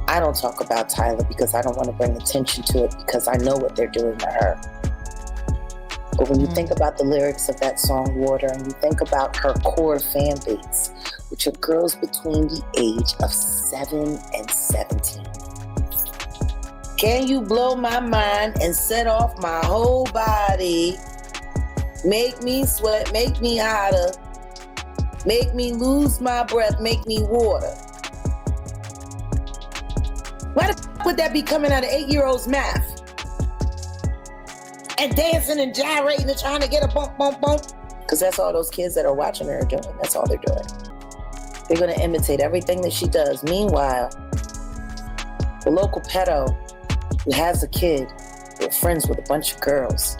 I don't talk about Tyla because I don't want to bring attention to it because I know what they're doing to her. But when you think about the lyrics of that song, Water, and you think about her core fan base, which are girls between the age of 7 and 17. Can you blow my mind and set off my whole body? Make me sweat, make me hotter, make me lose my breath, make me water. Why the f would that be coming out of 8-year-olds' mouth? And dancing and gyrating and trying to get a bump, bump, bump. Because that's all those kids that are watching her are doing. That's all they're doing. They're going to imitate everything that she does. Meanwhile, the local pedo who has a kid, they're friends with a bunch of girls,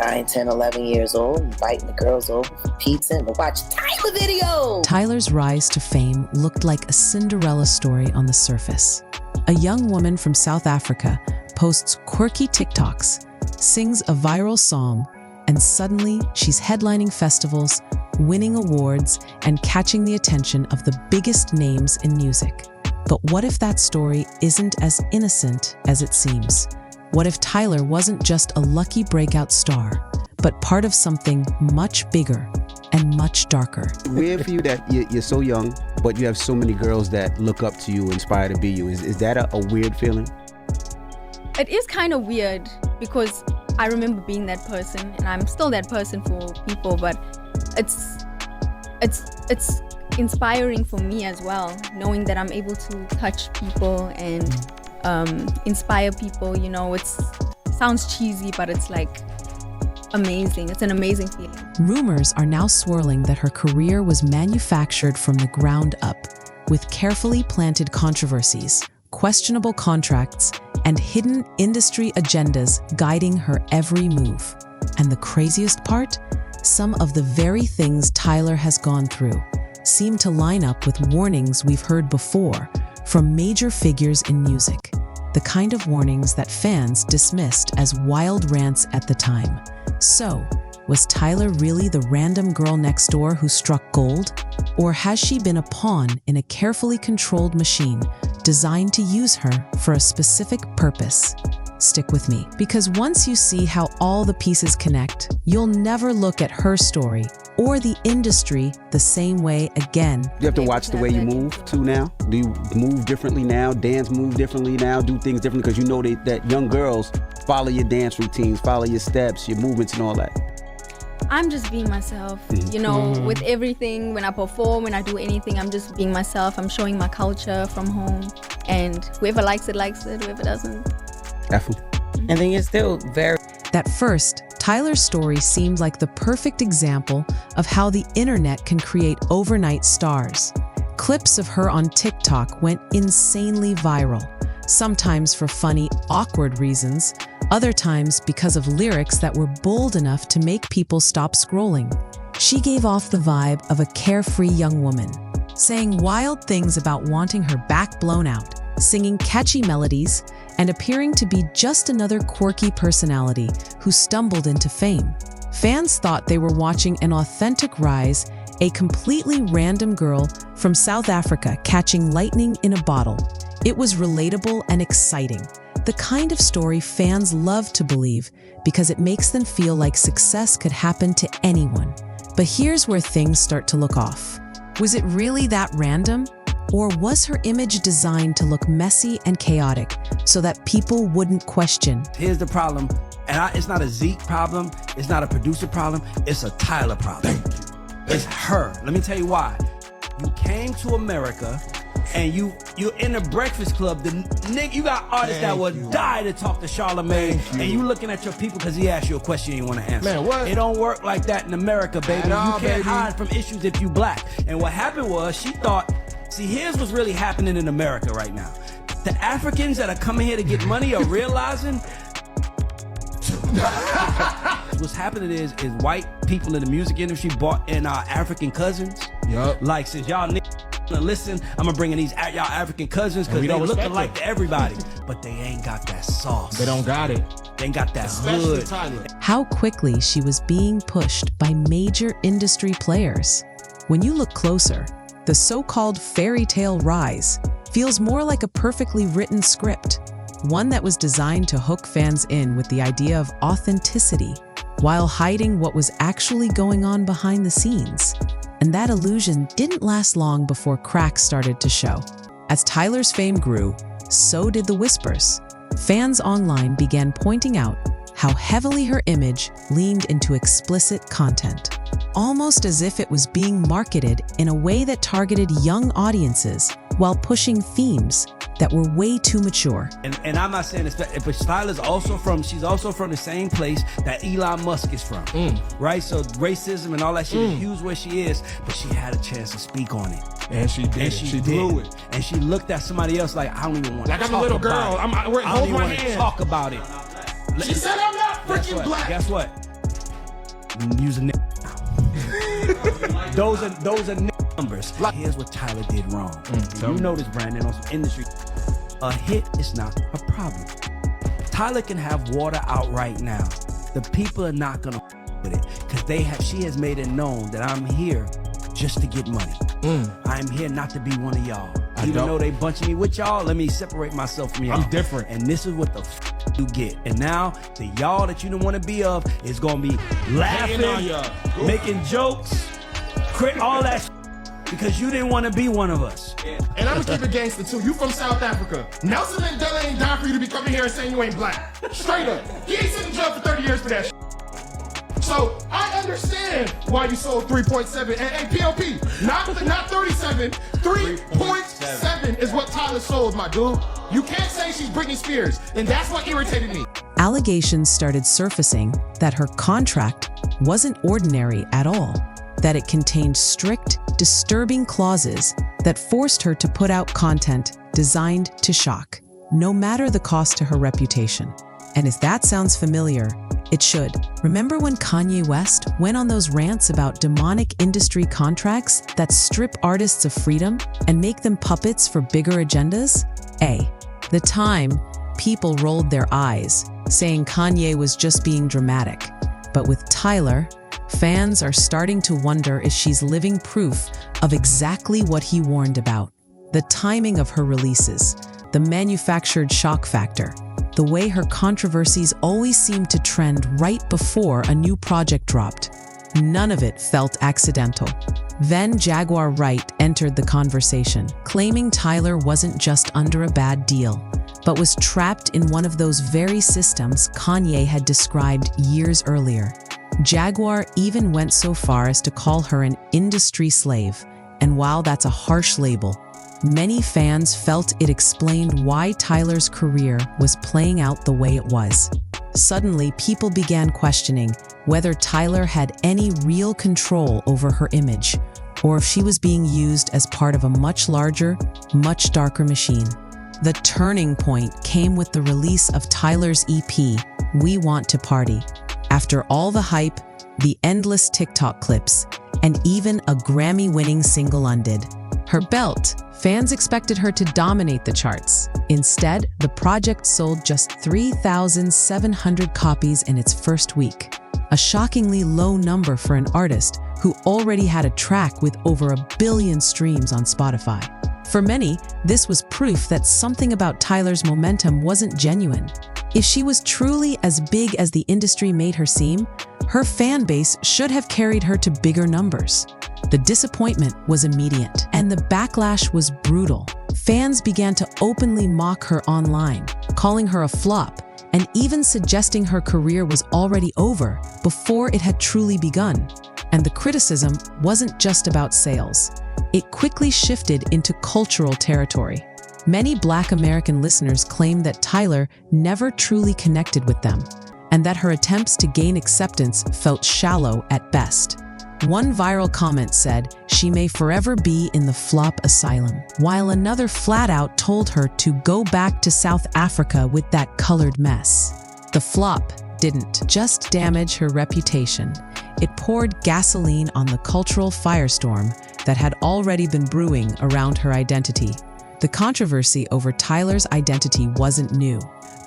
9, 10, 11 years old, inviting the girls over for pizza and to watch Tyla videos. Tyla's rise to fame looked like a Cinderella story on the surface. A young woman from South Africa posts quirky TikToks, sings a viral song, and suddenly she's headlining festivals, winning awards, and catching the attention of the biggest names in music. But what if that story isn't as innocent as it seems? What if Tyla wasn't just a lucky breakout star, but part of something much bigger and much darker? Weird for you that you're so young, but you have so many girls that look up to you, inspire to be you. Is that a weird feeling? It is kind of weird because I remember being that person, and I'm still that person for people, but it's inspiring for me as well, knowing that I'm able to touch people and inspire people. You know, it sounds cheesy, but it's like amazing. It's an amazing feeling. Rumors are now swirling that her career was manufactured from the ground up, with carefully planted controversies, questionable contracts, and hidden industry agendas guiding her every move. And the craziest part? Some of the very things Tyla has gone through seem to line up with warnings we've heard before from major figures in music, the kind of warnings that fans dismissed as wild rants at the time. So, was Tyla really the random girl next door who struck gold? Or has she been a pawn in a carefully controlled machine designed to use her for a specific purpose? Stick with me, because once you see how all the pieces connect, you'll never look at her story or the industry the same way again. You have to watch the way you move too now? Do you move differently now? Dance move differently now? Do things differently? Because you know that young girls follow your dance routines, follow your steps, your movements and all that. I'm just being myself, you know, with everything. When I perform, when I do anything, I'm just being myself. I'm showing my culture from home, and whoever likes it, whoever doesn't. I think it's still very... At first, Tyla's story seemed like the perfect example of how the internet can create overnight stars. Clips of her on TikTok went insanely viral, sometimes for funny, awkward reasons, other times because of lyrics that were bold enough to make people stop scrolling. She gave off the vibe of a carefree young woman, saying wild things about wanting her back blown out, singing catchy melodies, and appearing to be just another quirky personality who stumbled into fame. Fans thought they were watching an authentic rise, a completely random girl from South Africa catching lightning in a bottle. It was relatable and exciting, the kind of story fans love to believe because it makes them feel like success could happen to anyone. But here's where things start to look off. Was it really that random? Or was her image designed to look messy and chaotic so that people wouldn't question? Here's the problem, and it's not a Zeke problem, it's not a producer problem, it's a Tyla problem. It's her. Let me tell you why. You came to America, and you're in the Breakfast Club. You got artists that would die to talk to Charlamagne, and you looking at your people because he asked you a question you want to answer. Man, what? It don't work like that in America, baby. You can't hide from issues if you black. And what happened was she thought, see, here's what's really happening in America right now. The Africans that are coming here to get money are realizing what's happening is white people in the music industry bought in our African cousins. Yup. Like, since y'all listen, I'm gonna bring in these y'all African cousins because they look alike to everybody, but they ain't got that sauce. They don't got it. They ain't got that Especially hood. Tyla. How quickly she was being pushed by major industry players. When you look closer, the so-called fairy tale rise feels more like a perfectly written script, one that was designed to hook fans in with the idea of authenticity while hiding what was actually going on behind the scenes. And that illusion didn't last long before cracks started to show. As Tyler's fame grew, so did the whispers. Fans online began pointing out how heavily her image leaned into explicit content, almost as if it was being marketed in a way that targeted young audiences while pushing themes that were way too mature. And I'm not saying this, but Tyla's she's also from the same place that Elon Musk is from, right? So racism and all that shit is huge where she is, but she had a chance to speak on it. And she did. She blew it. And she looked at somebody else like, I don't even want to talk about it. Like I'm a little girl. I don't even want to talk about it. She said I'm not freaking black. Guess what? Use a nigga. Those are numbers. Here's what Tyler did wrong. You know this, Brandon, on some industry. A hit is not a problem. Tyler can have water out right now. The people are not gonna with it because she has made it known that I'm here just to get money. I'm here not to be one of y'all. Even though they bunching me with y'all, let me separate myself from y'all. I'm different. And this is what the you get. And now the y'all that you don't want to be of is gonna be laughing on y'all, making jokes, all that because you didn't want to be one of us. And I'm gonna keep it gangster too. You from South Africa. Nelson Mandela ain't down for you to be coming here and saying you ain't black. Straight up. He ain't sitting in jail for 30 years for that shit. So I understand why you sold 3.7 and PLP, not 37, 3.7 is what Tyler sold, my dude. You can't say she's Britney Spears, and that's what irritated me. Allegations started surfacing that her contract wasn't ordinary at all, that it contained strict, disturbing clauses that forced her to put out content designed to shock, no matter the cost to her reputation. And if that sounds familiar, it should. Remember when Kanye West went on those rants about demonic industry contracts that strip artists of freedom and make them puppets for bigger agendas? The time, people rolled their eyes, saying Kanye was just being dramatic. But with Tyler, fans are starting to wonder if she's living proof of exactly what he warned about. The timing of her releases, the manufactured shock factor, the way her controversies always seemed to trend right before a new project dropped. None of it felt accidental. Then Jaguar Wright entered the conversation, claiming Tyler wasn't just under a bad deal, but was trapped in one of those very systems Kanye had described years earlier. Jaguar even went so far as to call her an industry slave, and while that's a harsh label, many fans felt it explained why Tyler's career was playing out the way it was. Suddenly, people began questioning whether Tyler had any real control over her image, or if she was being used as part of a much larger, much darker machine. The turning point came with the release of Tyler's EP, We Want to Party. After all the hype, the endless TikTok clips, and even a Grammy-winning single undid. Her belt, fans expected her to dominate the charts. Instead, the project sold just 3,700 copies in its first week, a shockingly low number for an artist who already had a track with over 1 billion streams on Spotify. For many, this was proof that something about Tyler's momentum wasn't genuine. If she was truly as big as the industry made her seem, her fan base should have carried her to bigger numbers. The disappointment was immediate, and the backlash was brutal. Fans began to openly mock her online, calling her a flop, and even suggesting her career was already over before it had truly begun. And the criticism wasn't just about sales. It quickly shifted into cultural territory. Many Black American listeners claimed that Tyler never truly connected with them, and that her attempts to gain acceptance felt shallow at best. One viral comment said she may forever be in the flop asylum, while another flat out told her to go back to South Africa with that colored mess. The flop didn't just damage her reputation. It poured gasoline on the cultural firestorm that had already been brewing around her identity. The controversy over Tyler's identity wasn't new.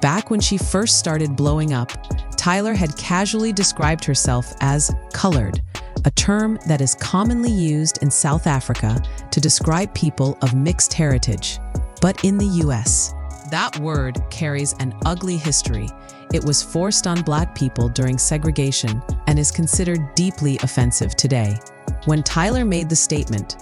Back when she first started blowing up, Tyler had casually described herself as colored, a term that is commonly used in South Africa to describe people of mixed heritage. but in the US. That word carries an ugly history. It was forced on Black people during segregation and is considered deeply offensive today. When Tyler made the statement,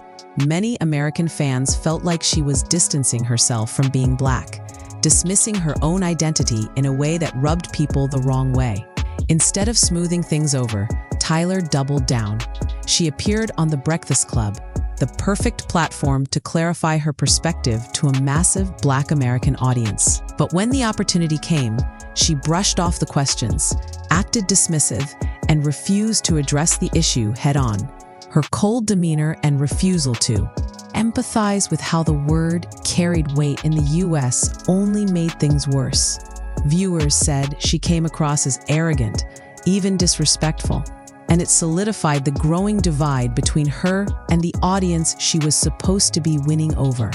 many American fans felt like she was distancing herself from being Black, dismissing her own identity in a way that rubbed people the wrong way. Instead of smoothing things over, Tyler doubled down. She appeared on The Breakfast Club, the perfect platform to clarify her perspective to a massive Black American audience. But when the opportunity came, she brushed off the questions, acted dismissive, and refused to address the issue head-on. Her cold demeanor and refusal to empathize with how the word carried weight in the US only made things worse. Viewers said she came across as arrogant, even disrespectful, and it solidified the growing divide between her and the audience she was supposed to be winning over.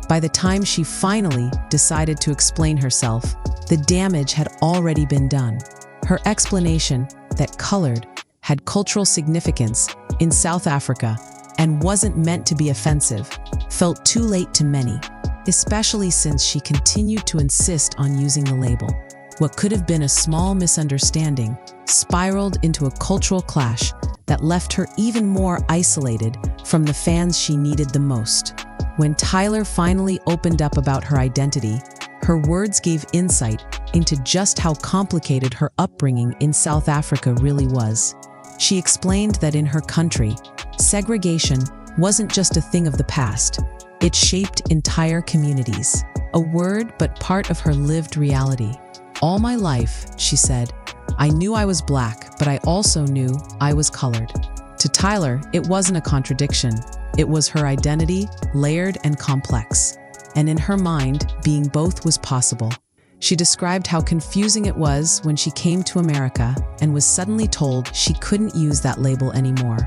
By the time she finally decided to explain herself, the damage had already been done. Her explanation that colored had cultural significance in South Africa and wasn't meant to be offensive felt too late to many, especially since she continued to insist on using the label. What could have been a small misunderstanding spiraled into a cultural clash that left her even more isolated from the fans she needed the most. When Tyler finally opened up about her identity, her words gave insight into just how complicated her upbringing in South Africa really was. She explained that in her country, segregation wasn't just a thing of the past. It shaped entire communities. A word, but part of her lived reality. All my life, she said, I knew I was Black, but I also knew I was colored. To Tyler, it wasn't a contradiction. It was her identity, layered and complex. And in her mind, being both was possible. She described how confusing it was when she came to America and was suddenly told she couldn't use that label anymore.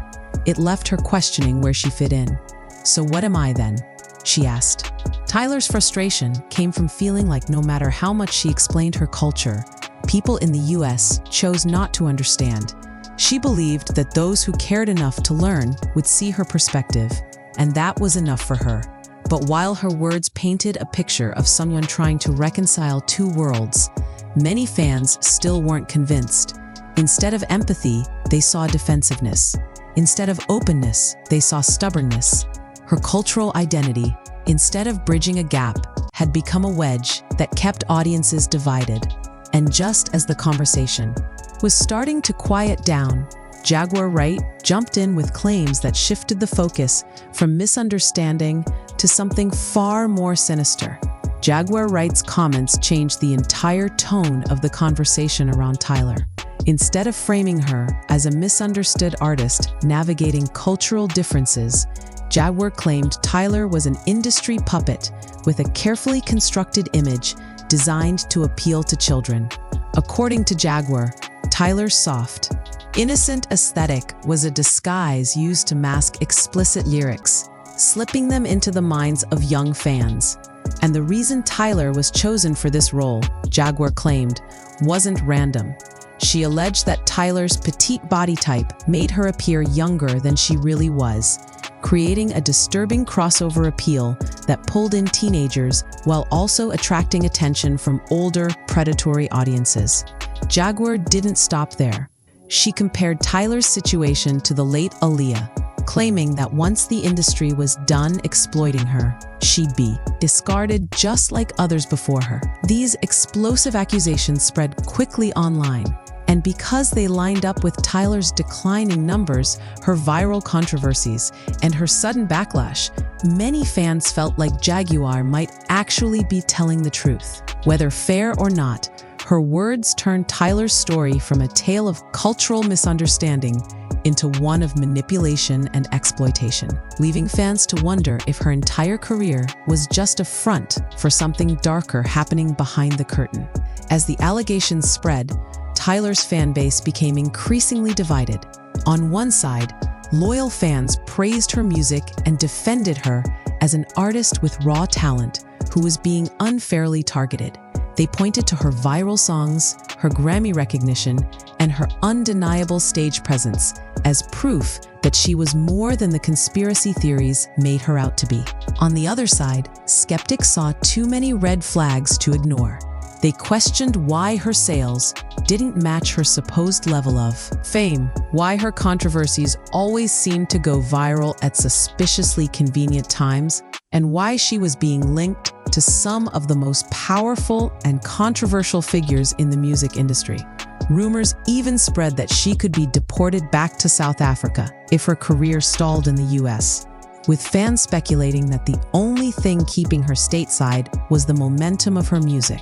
It left her questioning where she fit in. So what am I then? She asked. Tyler's frustration came from feeling like no matter how much she explained her culture, people in the US chose not to understand. She believed that those who cared enough to learn would see her perspective, and that was enough for her. But while her words painted a picture of someone trying to reconcile two worlds, many fans still weren't convinced. Instead of empathy, they saw defensiveness. Instead of openness, they saw stubbornness. Her cultural identity, instead of bridging a gap, had become a wedge that kept audiences divided. And just as the conversation was starting to quiet down, Jaguar Wright jumped in with claims that shifted the focus from misunderstanding to something far more sinister. Jaguar Wright's comments changed the entire tone of the conversation around Tyler. Instead of framing her as a misunderstood artist navigating cultural differences, Jaguar claimed Tyler was an industry puppet with a carefully constructed image designed to appeal to children. According to Jaguar, Tyler's soft, innocent aesthetic was a disguise used to mask explicit lyrics, slipping them into the minds of young fans. And the reason Tyler was chosen for this role, Jaguar claimed, wasn't random. She alleged that Tyler's petite body type made her appear younger than she really was, creating a disturbing crossover appeal that pulled in teenagers while also attracting attention from older, predatory audiences. Jaguar didn't stop there. She compared Tyler's situation to the late Aaliyah, claiming that once the industry was done exploiting her, she'd be discarded just like others before her. These explosive accusations spread quickly online, and because they lined up with Tyler's declining numbers, her viral controversies, and her sudden backlash, many fans felt like Jaguar might actually be telling the truth. Whether fair or not, her words turned Tyler's story from a tale of cultural misunderstanding into one of manipulation and exploitation, leaving fans to wonder if her entire career was just a front for something darker happening behind the curtain. As the allegations spread, Tyler's fan base became increasingly divided. On one side, loyal fans praised her music and defended her as an artist with raw talent who was being unfairly targeted. They pointed to her viral songs, her Grammy recognition, and her undeniable stage presence as proof that she was more than the conspiracy theories made her out to be. On the other side, skeptics saw too many red flags to ignore. They questioned why her sales didn't match her supposed level of fame, why her controversies always seemed to go viral at suspiciously convenient times, and why she was being linked to some of the most powerful and controversial figures in the music industry. Rumors even spread that she could be deported back to South Africa if her career stalled in the US, with fans speculating that the only thing keeping her stateside was the momentum of her music.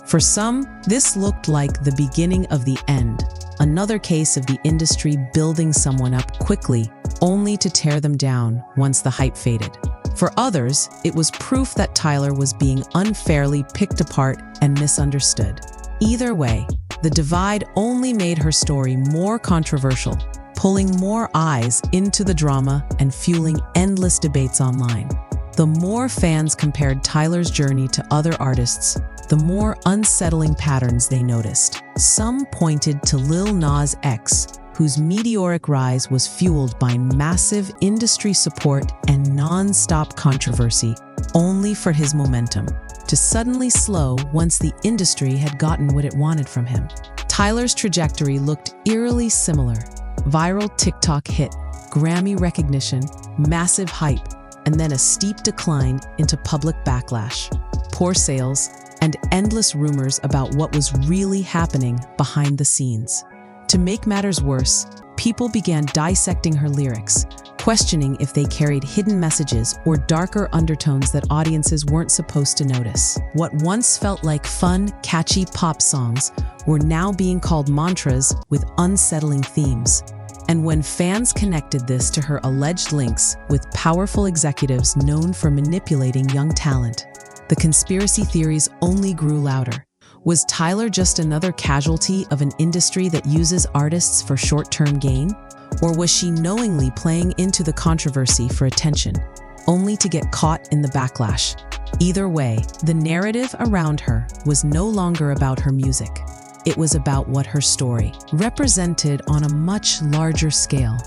For some, this looked like the beginning of the end, another case of the industry building someone up quickly, only to tear them down once the hype faded. For others, it was proof that Tyla was being unfairly picked apart and misunderstood. Either way, the divide only made her story more controversial, pulling more eyes into the drama and fueling endless debates online. The more fans compared Tyla's journey to other artists, the more unsettling patterns they noticed. Some pointed to Lil Nas X, whose meteoric rise was fueled by massive industry support and non-stop controversy, only for his momentum to suddenly slow once the industry had gotten what it wanted from him. Tyla's trajectory looked eerily similar. Viral TikTok hit, Grammy recognition, massive hype, and then a steep decline into public backlash, poor sales, and endless rumors about what was really happening behind the scenes. To make matters worse, people began dissecting her lyrics, questioning if they carried hidden messages or darker undertones that audiences weren't supposed to notice. What once felt like fun, catchy pop songs were now being called mantras with unsettling themes. And when fans connected this to her alleged links with powerful executives known for manipulating young talent, the conspiracy theories only grew louder. Was Tyla just another casualty of an industry that uses artists for short-term gain? Or was she knowingly playing into the controversy for attention, only to get caught in the backlash? Either way, the narrative around her was no longer about her music. It was about what her story represented on a much larger scale.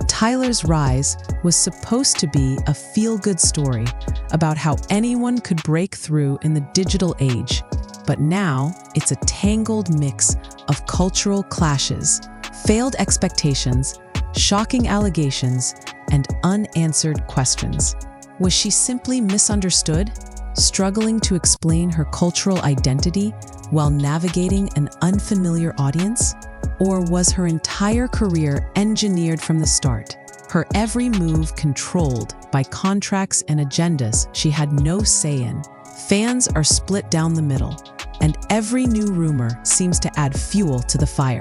Tyla's rise was supposed to be a feel-good story about how anyone could break through in the digital age, but now it's a tangled mix of cultural clashes, failed expectations, shocking allegations, and unanswered questions. Was she simply misunderstood, struggling to explain her cultural identity while navigating an unfamiliar audience? Or was her entire career engineered from the start, her every move controlled by contracts and agendas she had no say in? Fans are split down the middle, and every new rumor seems to add fuel to the fire.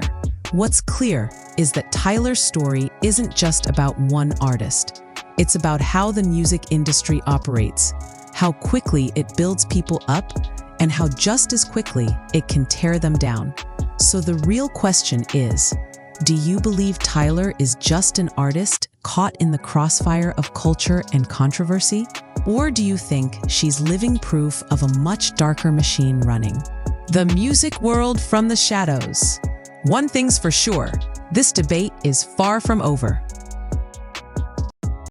What's clear is that Tyla's story isn't just about one artist. It's about how the music industry operates, how quickly it builds people up, and how just as quickly it can tear them down. So the real question is, do you believe Tyla is just an artist caught in the crossfire of culture and controversy? Or do you think she's living proof of a much darker machine running? The music world from the shadows. One thing's for sure, this debate is far from over.